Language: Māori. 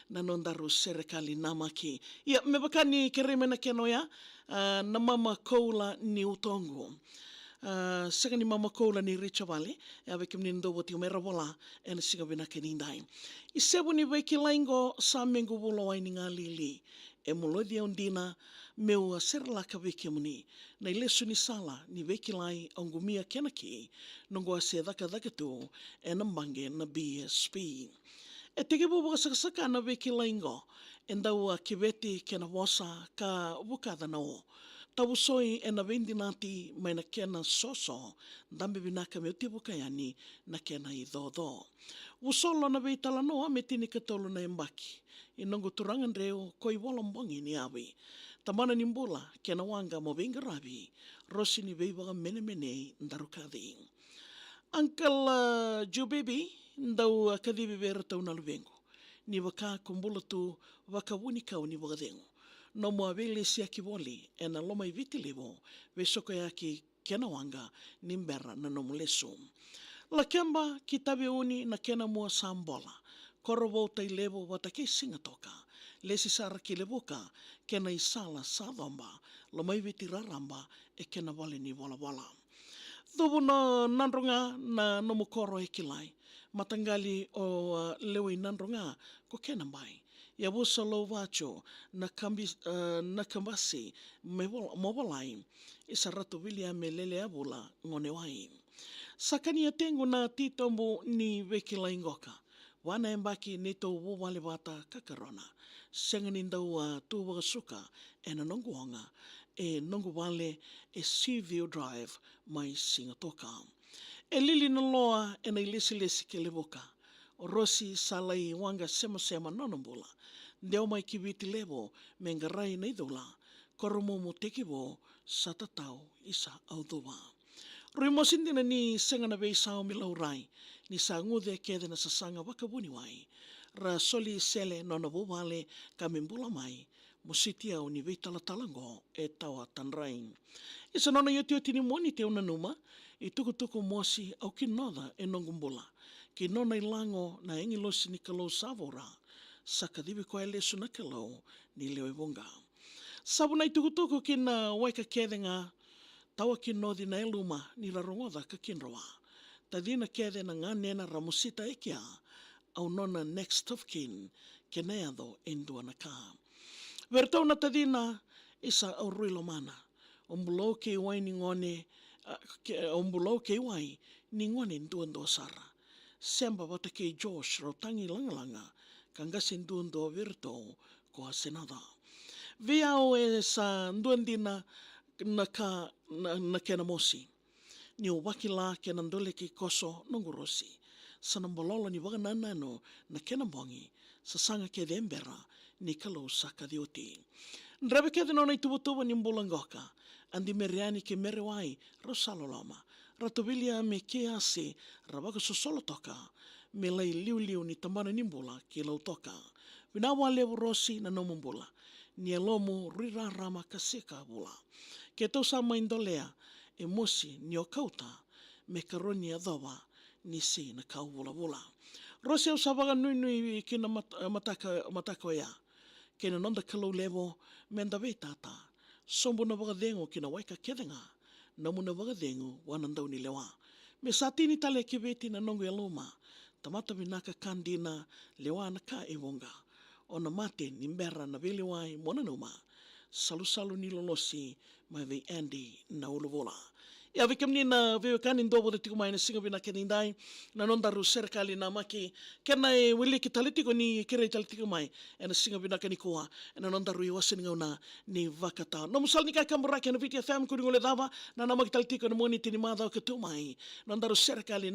na nondaru Serekali namaki. Ia, me bakani keremena kenoia, na mama KOULA ni UTOQU. Sanga ni mama KOULA ni Richavale, e ave kim nindo wati o merabola, e na singa vina kenindai. I sebu ni weki laingo sa mengu wulo ai ni ngā lili, e molodi au ndina meu a serlaka weki muni, na ilesu ni sala ni weki lai au ngumia kenaki, nongo a se dhaka tu, e na mange na BSP. E teke bubuka sakasaka na weki laingo, e ndau a kiweti ke na wasa ka wukada na o. Tau soi e na vendinati mai na kena soso, dambe binaka me utibuka yani na kena I dho. Usolo na veitala noa me tini katolo na embaki. I nongo turangan reo koi walombongi ni awi. Tamana ni mbula kena wanga mo vengaravi, rosi ni veivaga mene ndarukadi. Uncle Jubibi, ndau kadibi vera tau na luvengo. Ni waka kumbula tu wakawuni kau ni wakadengo. No mua vele si aki woli e na loma I viti levo ve soko yaki kena wanga ni mbera na nomu lesu. La kemba ki tabe uni na kena mua sambola. Koro wauta I levo wata ke singa toka. Lesi sara ki levoka kena I sala sadhomba loma I viti raramba e kena wale ni wala. Thubu na nandronga na nomu koro e kilai. Matangali o lewe nandronga ko kena mai. Ia wusa lo wacho na kambasi mowalai isa ratu wilia me lele abula ngone wai. Sakani a tengu na titombo ni wekila ingoka. Wana embaki nito wale wata kakarona. Senga nindau a tuwaga suka e na nonguonga e nongu wale e Seaview Drive mai Singatoka. E lili na loa e na ilesi ke levoka. O rosi salai wanga sema nonombula. Ndeo mai ki viti levo me ngarai na idula. Koromo mo tekiwo sa tatau isa audua. Rui mosindina ni sengana vei sao milaurai. Ni sa ngude kede na sasanga wakabuni wai. Ra soli sele nona wawale ka mimbula mai. Musiti au ni vei talatalango e tawa tanrain. Isa nona yoti ni moni te una numa. I tuku mosi au ki noda e nongumbula. Ki nona ilango na engilosi ni kalau savora. Sakadibi ko elesu na kalau ni leo wonga. Sabu na tuku ki na waika kedenga. Tawa ki nodi na eluma ni rarongoda ka kinroa. Tadina kede na ngā nena ramusita ekia. Au nona next of kin ke neado endua na ka. Vertau na tadina isa au ruilo mana. Ombulau ke wai ni ngone, ombulau ke wai ni ngone nduando sara. Semba wata ke Josh rautangi langalanga, kangasin nduando virto ko asenada. Viao e sa nduandina na kena mosi. Ni o wakila kena ndole ki koso nongurosi. Sa nambololo ni wagananano na kena mbongi sa sanga ke dembera ni kalau saka dioti. Ndrabe ke nona I tubutubu ni mbulangoka. Andi meriani ke merewai rosaloloma. Ratovilia me ke ase rabaka sosolo toka. Me lai liu ni tamana ni mbula ki lau toka. Winawa lewu rosi na nomu mbula. Ni elomu rira rama kaseka bula. Ke tau sa maindolea e mosi ni o kauta me karoni a dhawa ni si na kau wula. Rosi au sawaga nui ki na matako ea. Ke na nonda kalau levo me ndawe tata. Sombo na wagadengo ki na waika kedenga. Namu na wagadengo wanandau ni lewa. Me satini tale ke veti na nongo e luma. Tamata vinaka kandina lewa na ka e wonga. O na mate ni mbera na viliwai mona numa. Salu ni lolosi mai vei Andy na uluvola. Ia vikam ni na vivekani ndobo de tiku mai na singa vina kenindai na nondaru Serekali namaki kena e wili ki talitiko ni kere talitiko mai e na singa vina kenikoa e na nondaru I wasen ngauna ni vakata. No musal ni kai kamuraki na viti FM kuri ngole dava na namaki talitiko na moni tini madao ketu mai nondaru Serekali